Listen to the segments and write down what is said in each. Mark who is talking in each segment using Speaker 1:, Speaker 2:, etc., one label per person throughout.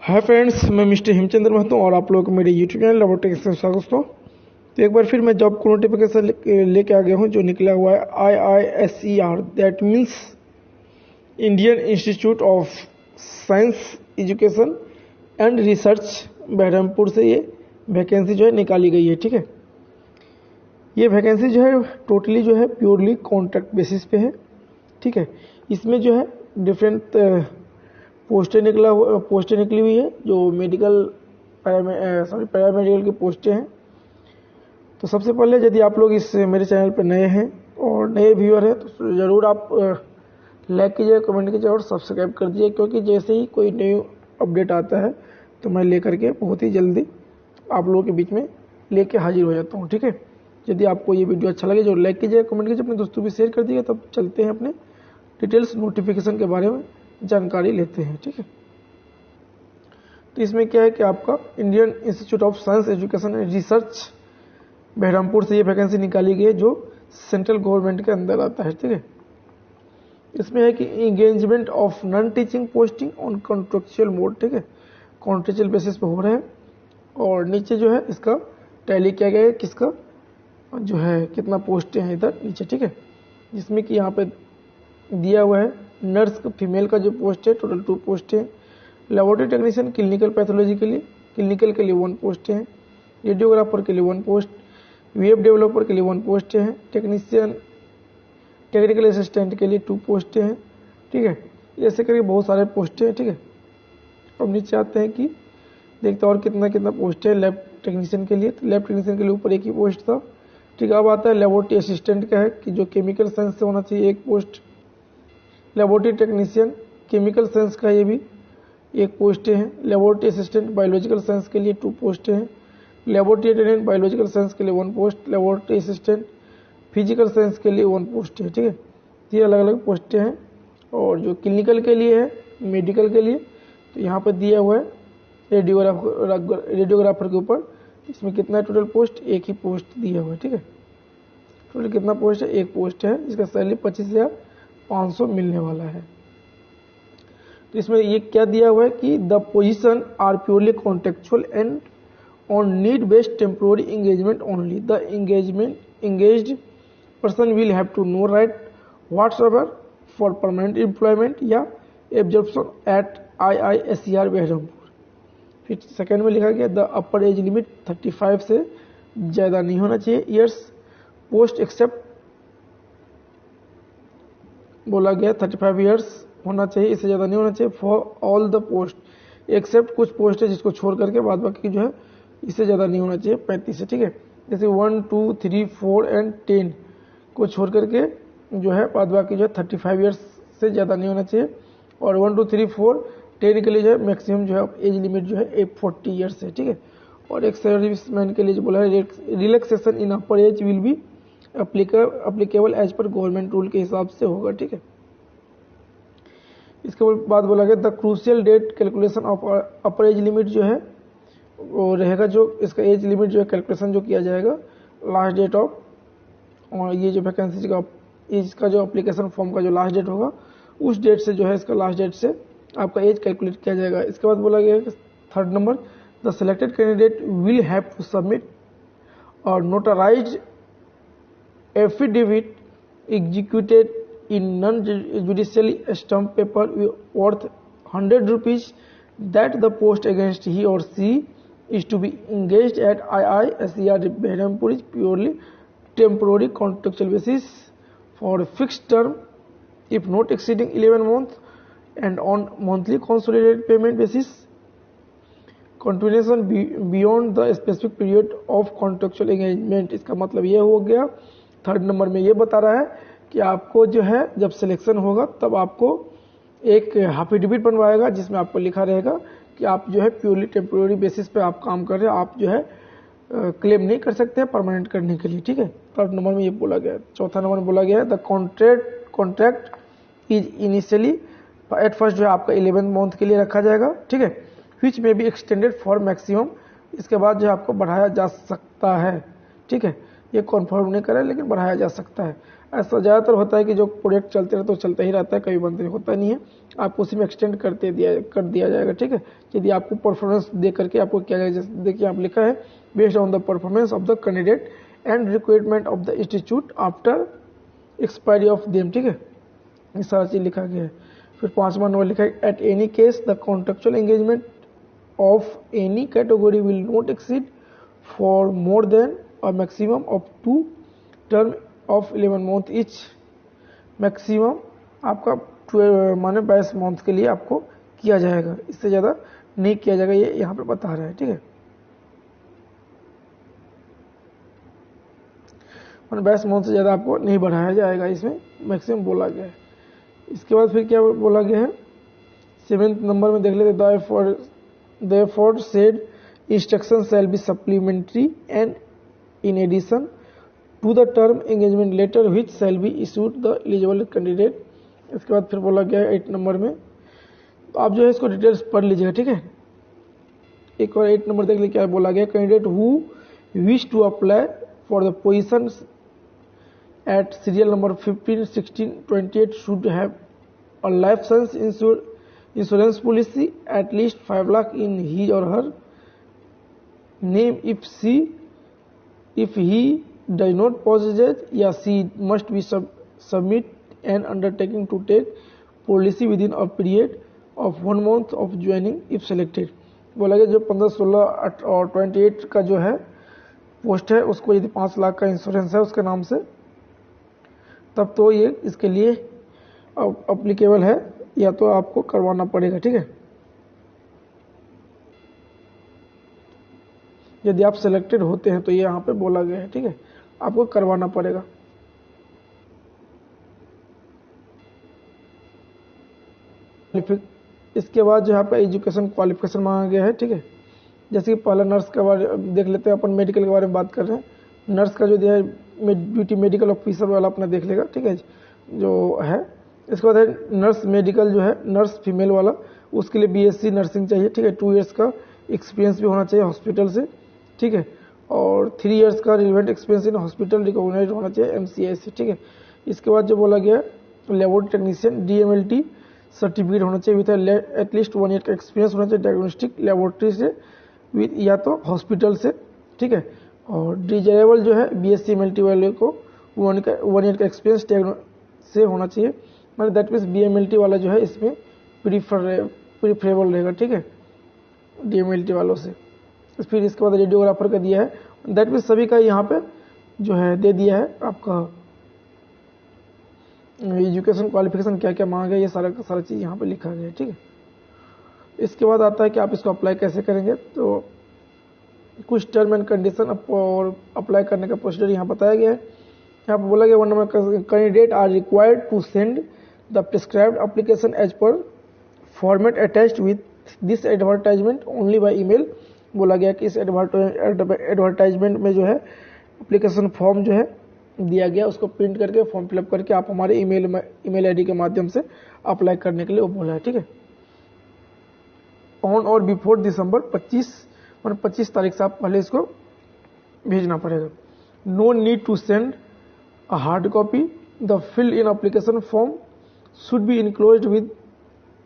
Speaker 1: Hi friends, मैं mister Hemchandra Mahato और आप लोगों को मेरे यूट्यूब चैनल रोबोटिक्स से स्वागत दोस्तों। तो एक बार फिर मैं जॉब को नोटिफिकेशन लेके आ गया हूँ जो निकला हुआ है IISER, that means Indian Institute of Science Education and Research Berhampur से ये वैकेंसी जो है निकाली गई है। ठीक है, ये वैकेंसी जो है टोटली जो है प्योरली कॉन्ट्रैक्ट बेसिस पे है। ठीक है, इसमें जो है डिफरेंट पोस्टें निकली हुई है जो मेडिकल पैरामेडिकल की पोस्टें हैं। तो सबसे पहले यदि आप लोग इस मेरे चैनल पर नए हैं और नए व्यूअर हैं तो ज़रूर आप लाइक कीजिए, कमेंट कीजिए और सब्सक्राइब कर दीजिए, क्योंकि जैसे ही कोई न्यू अपडेट आता है तो मैं लेकर के बहुत ही जल्दी आप लोगों के बीच में लेके हाजिर हो जाता हूँ। ठीक है, यदि आपको ये वीडियो अच्छा लगे जो लाइक कीजिए, कमेंट कीजिए, अपने दोस्तों भी शेयर कर दीजिए। तब चलते हैं अपने डिटेल्स नोटिफिकेशन के बारे में जानकारी लेते हैं। ठीक है, तो इसमें क्या है कि आपका Indian Institute of Science Education and Research Berhampur से ये वैकेंसी निकाली गई है जो सेंट्रल गवर्नमेंट के अंदर आता है। ठीक है, इसमें है कि engagement of non teaching posting on contractual mode. ठीक है, कॉन्ट्रेक्चुअल बेसिस पे हो रहा है और नीचे जो है इसका टैली किया गया है किसका जो है कितना पोस्टें हैं इधर नीचे। ठीक है, जिसमें कि यहाँ पे दिया हुआ है नर्स फीमेल का जो पोस्ट है टोटल 2 पोस्ट है, लेबोरेटरी टेक्नीशियन क्लिनिकल पैथोलॉजी के लिए 1 पोस्ट है, रेडियोग्राफर के लिए 1 पोस्ट, वेब डेवलपर के लिए 1 पोस्ट है, टेक्नीशियन टेक्निकल असिस्टेंट के लिए 2 पोस्ट हैं। ठीक है, ऐसे करके बहुत सारे पोस्ट हैं। ठीक है, अब नीचे आते हैं कि देखते हैं और कितना पोस्ट है लैब टेक्नीशियन के लिए। तो लैब टेक्नीशियन के लिए ऊपर 1 ही पोस्ट था। ठीक है, अब आता है लेबोरेटरी असिस्टेंट का है कि जो केमिकल साइंस से होना चाहिए 1 post, laboratory technician chemical science का ये भी 1 पोस्ट है, लेबोरेटरी असिस्टेंट बायोलॉजिकल साइंस के लिए 2 पोस्ट हैं, लेबोरेटरी अटेंडेंट बायोलॉजिकल साइंस के लिए 1 post, laboratory assistant physical science के लिए 1 पोस्ट है। ठीक है, ये अलग अलग पोस्टें हैं। और जो क्लिनिकल के लिए है मेडिकल के लिए तो यहाँ पर दिया हुआ है रेडियोग्राफर के ऊपर, इसमें कितना टोटल पोस्ट 1 ही पोस्ट दिया हुआ है। ठीक है, टोटल कितना पोस्ट है 1 पोस्ट है, इसका सैलरी 25,500 मिलने वाला है। तो इसमें ये क्या दिया हुआ है कि the position are purely contractual and on need based temporary engagement only. The engaged person will have to no right whatsoever for permanent employment या absorption at IISER बहरमपुर। फिर सेकेंड में लिखा गया द अपर एज लिमिट 35 से ज़्यादा नहीं होना चाहिए ईयर्स, पोस्ट एक्सेप्ट बोला गया 35 ईयर्स होना चाहिए, इससे ज़्यादा नहीं होना चाहिए for all the post except कुछ पोस्ट है जिसको छोड़ करके बाद बाकी जो है इससे ज़्यादा नहीं होना चाहिए 35 से। ठीक है, जैसे 1, 2, 3, 4 एंड 10 को छोड़ करके जो है बाद बाकी जो है 35 ईयर्स से ज़्यादा नहीं होना चाहिए। और 1, 2, 3, 4, 10 के लिए जो है मैक्सिमम जो है एज लिमिट जो है 40 ईयर्स है। ठीक है, और एक सर्विसमैन के लिए जो बोला है relaxation in upper age will be applicable as per government rule के हिसाब से होगा। ठीक है, इसके बाद बोला गया the crucial date calculation of upper age limit जो है वो रहेगा, जो इसका एज लिमिट जो है कैलकुलेशन जो किया जाएगा लास्ट डेट ऑफ, और ये जो वैकेंसी का इसका जो एप्लीकेशन फॉर्म का जो लास्ट डेट होगा उस डेट से जो है इसका लास्ट डेट से आपका एज कैलकुलेट किया जाएगा। इसके बाद बोला गया कि 3rd number the selected candidate will have to submit और notarized affidavit executed in non-judicially stamped paper worth 100 rupees that the post against he or she is to be engaged at IISER Behrampur is purely temporary contractual basis for a fixed term if not exceeding 11 months and on monthly consolidated payment basis continuation beyond the specific period of contractual engagement। इसका मतलब ये हो गया 3rd number में ये बता रहा है कि आपको जो है जब सिलेक्शन होगा तब आपको एक एफिडेविट बनवाएगा जिसमें आपको लिखा रहेगा कि आप जो है प्योरली टेम्पोररी बेसिस पे आप काम कर रहे हैं, आप जो है क्लेम नहीं कर सकते हैं परमानेंट करने के लिए। ठीक है, 3rd नंबर में ये बोला गया है। 4था नंबर में बोला गया है the contract is initially at first जो है आपका 11 मंथ के लिए रखा जाएगा। ठीक है, विच में बी एक्सटेंडेड फॉर मैक्सिमम, इसके बाद जो है आपको बढ़ाया जा सकता है। ठीक है, ये कन्फर्म नहीं करा लेकिन बढ़ाया जा सकता है। ऐसा ज़्यादातर होता है कि जो प्रोजेक्ट चलते रहते तो चलता ही रहता है, कभी बंद होता नहीं है, आपको उसी में एक्सटेंड कर दिया जाएगा। ठीक है, यदि आपको परफॉर्मेंस दे करके आपको क्या जाएगा, जैसे देखिए आप लिखा है based on the performance of the candidate and requirement of the institute after expiry of them. ठीक है, ये सारा चीज लिखा गया है। फिर 5वां नंबर लिखा है at any case the contractual engagement of any category will not exceed for more than a maximum of 2 term of 11 month etch. Maximum आपका माने 22 मंथ के लिए आपको किया जाएगा, इससे ज़्यादा नहीं किया जाएगा, ये यहाँ पे बता रहा है। ठीक है, मैंने 22 मंथ से ज़्यादा आपको नहीं बढ़ाया जाएगा, इसमें मैक्सिमम बोला गया है। इसके बाद फिर क्या बोला गया है, 7वें नंबर में देख लेते, therefore said instructions shall be supplementary and in addition to the term engagement letter which shall be issued the eligible candidate। इसके बाद फिर बोला गया है 8 नंबर में, तो आप जो है इसको डिटेल्स पढ़ लीजिएगा। ठीक है, एक और 8 नंबर देख लीजिए क्या बोला गया, candidate who wish to apply for the position at serial number 15, 16, 28 should have a life science insurance policy at least 5 lakh in his or her name if he does not possess या she must be submit an undertaking to take policy within a period of 1 month of joining if selected। बोला गया जो 15, 16 और 28 का जो है post है उसको यदि 5 लाख का इंश्योरेंस है उसके नाम से, तब तो ये इसके लिए अप्लीकेबल है, या तो आपको करवाना पड़ेगा। ठीक है, यदि आप सिलेक्टेड होते हैं तो ये यहाँ पे बोला गया है। ठीक है, आपको करवाना पड़ेगा। इसके बाद जो आपका एजुकेशन क्वालिफिकेशन मांगा गया है। ठीक है, जैसे कि पहला नर्स का बारे देख लेते हैं, अपन मेडिकल के बारे में बात कर रहे हैं। नर्स का जो दिया है ड्यूटी मेडिकल ऑफिसर वाला अपना देख लेगा। ठीक है, जो है इसके बाद है नर्स मेडिकल जो है नर्स फीमेल वाला, उसके लिए बीएससी नर्सिंग चाहिए। ठीक है, 2 इयर्स का एक्सपीरियंस भी होना चाहिए हॉस्पिटल से। ठीक है, और 3 इयर्स का relevant experience in hospital recognize होना चाहिए एमसीआई से। ठीक है, इसके बाद जो बोला गया लेबोरेटरी टेक्नीशियन डीएमएलटी सर्टिफिकेट होना चाहिए विथ एटलीस्ट 1 ईयर का एक्सपीरियंस होना चाहिए डायग्नोस्टिक लेबोरेटरी से विद या तो हॉस्पिटल से। ठीक है, और डिजायरेबल जो है बीएससी एमएलटी वाले को 1 ईयर का एक्सपीरियंस से होना चाहिए, मतलब दैट मीन्स बीएमएलटी वाला जो है इसमें प्रीफरेबल रहेगा। ठीक है, डीएमएलटी वालों से। फिर इसके बाद रेडियोग्राफर का दिया है, दैट मीन्स सभी का यहाँ पे जो है दे दिया है आपका एजुकेशन क्वालिफिकेशन क्या क्या मांगा गया, ये सारा चीज़ यहाँ पे लिखा गया है। ठीक है, इसके बाद आता है कि आप इसको अप्लाई कैसे करेंगे, तो कुछ टर्म एंड कंडीशन और अप्लाई करने का प्रोसीजर यहाँ बताया गया है। यहाँ पर बोला गया 1 number candidate are required to send the prescribed application as per format attached with this advertisement only by email. बोला गया कि इस एडवर्टाइजमेंट में जो है एप्लीकेशन फॉर्म जो है दिया गया उसको प्रिंट करके फॉर्म फिलअप करके आप हमारे ईमेल आईडी के माध्यम से अप्लाई करने के लिए वो बोला है। ठीक है, ऑन और बिफोर दिसंबर 25 तारीख से आप पहले इसको भेजना पड़ेगा। No need to send a hard copy, the fill in application form should be enclosed with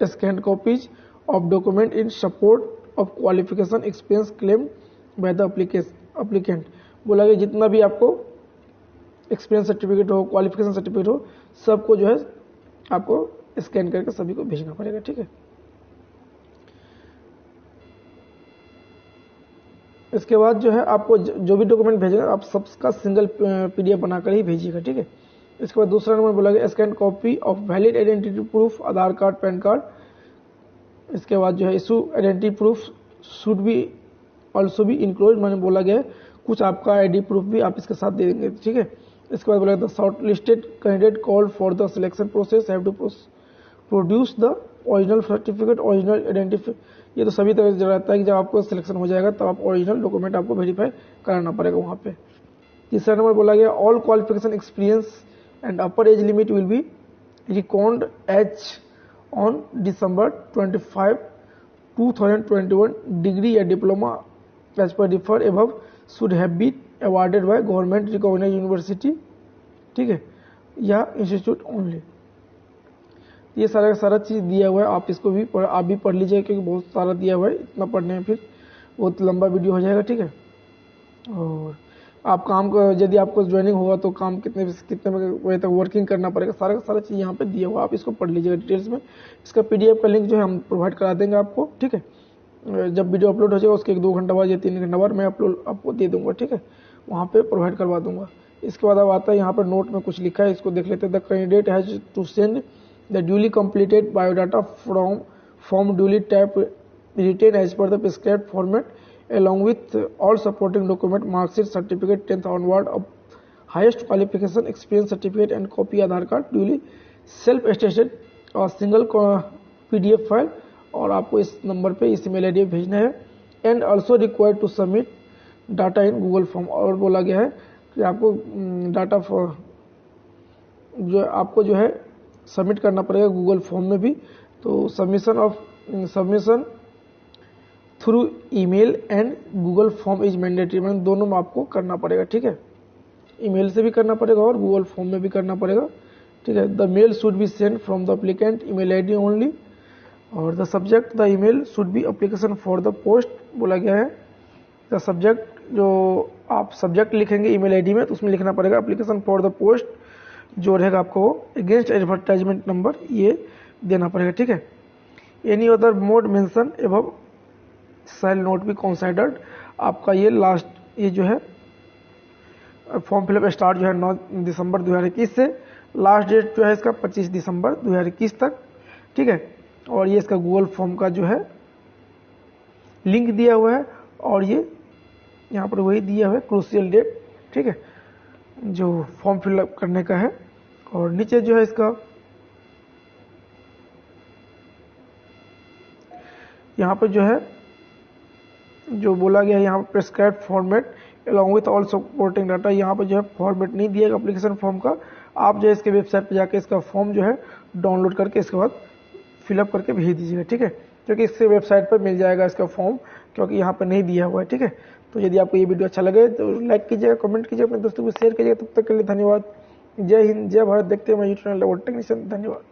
Speaker 1: scanned copies of document in support of qualification experience claim by the applicant. बोला गया जितना भी आपको एक्सपीरियंस सर्टिफिकेट हो, qualification certificate हो, सबको जो है आपको स्कैन करके सभी को भेजना पड़ेगा। ठीक है, इसके बाद जो है आपको जो भी डॉक्यूमेंट भेजेगा आप सबका सिंगल पीडीएफ बनाकर ही भेजिएगा। ठीक है, इसके बाद दूसरा नंबर बोला गया scan copy of valid identity proof, Aadhaar card, pan card. इसके बाद जो है issue identity proof should be also be include, मैंने बोला गया कुछ आपका आईडी प्रूफ भी आप इसके साथ दे देंगे। ठीक है, इसके बाद बोला गया short listed candidate call for the selection process have to produce the original certificate, original identity. ये तो सभी तरह से रहता है कि जब आपको सिलेक्शन हो जाएगा तब आप ओरिजिनल डॉक्यूमेंट आपको वेरीफाई कराना पड़ेगा वहाँ पे। तीसरा नंबर बोला गया all qualification experience and upper age limit will be record as on December 25, 2021 degree या diploma as per differ above should have been awarded by government recognised university. ठीक है, या इंस्टीट्यूट ओनली। ये सारा का सारा चीज़ दिया हुआ है, आप इसको भी आप भी पढ़ लीजिए क्योंकि बहुत सारा दिया हुआ है, इतना पढ़ने में फिर बहुत लंबा वीडियो हो जाएगा, ठीक है। और आप काम को यदि आपको ज्वाइनिंग होगा तो काम कितने बजे तक वर्किंग करना पड़ेगा, सारा का सारा चीज़ यहाँ पे दिया हुआ, आप इसको पढ़ लीजिएगा डिटेल्स में। इसका PDF का लिंक जो है हम प्रोवाइड करा देंगे आपको, ठीक है। जब वीडियो अपलोड हो जाएगा उसके 1-2 घंटा बाद या 3 घंटा बाद मैं अपलोड आपको दे दूंगा, ठीक है, वहाँ पे प्रोवाइड करवा दूंगा। इसके बाद अब आता है यहाँ पर नोट में कुछ लिखा है, इसको देख लेते हैं। The candidate has to send the duly completed biodata form duly type written as per the prescribed format along with all supporting document, marksheet, certificate 10th onward of highest qualification, experience certificate and copy Aadhaar card duly self attested और single PDF file, और आपको इस number पे इस email ID पे भेजना है। And also required to submit data in Google form, और बोला गया है कि आपको डाटा जो है सबमिट करना पड़ेगा गूगल फॉर्म में भी। तो submission through email and Google form is mandatory, मतलब दोनों में आपको करना पड़ेगा, ठीक है। ईमेल से भी करना पड़ेगा और गूगल फॉर्म में भी करना पड़ेगा, ठीक है। The mail should be send from the applicant email ID only, और the subject the email should be application for the post, बोला गया है। द सब्जेक्ट जो आप सब्जेक्ट लिखेंगे ईमेल ID में तो उसमें लिखना पड़ेगा एप्लीकेशन फॉर द पोस्ट, जो रहेगा आपको अगेंस्ट एडवर्टाइजमेंट नंबर ये देना पड़ेगा, ठीक है। Any other mode mention above shall not be considered. आपका ये लास्ट ये जो है फॉर्म फिलअप स्टार्ट जो है 9 दिसंबर 2021 से, लास्ट डेट जो है इसका 25 दिसंबर 2021 तक, ठीक है। और ये इसका गूगल फॉर्म का जो है लिंक दिया हुआ है, और ये यहाँ पर वही दिया हुआ है क्रूशियल डेट, ठीक है, जो फॉर्म फिलअप करने का है। और नीचे जो है इसका यहाँ पर जो है जो बोला गया है यहाँ पर prescribed format along with all supporting data, यहाँ पर जो है फॉर्मेट नहीं दिएगा एप्लीकेशन फॉर्म का। आप जो है इसके वेबसाइट पे जाके इसका फॉर्म जो है डाउनलोड करके इसके बाद फिलअप करके भेज दीजिएगा, ठीक है, क्योंकि इसके वेबसाइट पर मिल जाएगा इसका फॉर्म, क्योंकि यहाँ पर नहीं दिया हुआ है, ठीक है। तो यदि आपको ये वीडियो अच्छा लगे तो लाइक कीजिएगा, कमेंट कीजिएगा, अपने दोस्तों को शेयर कीजिएगा। तब तक के लिए धन्यवाद। जय हिंद, जय भारत। देखते हैं मैं यूट्यूब चैनल टेक्नीशियन। धन्यवाद।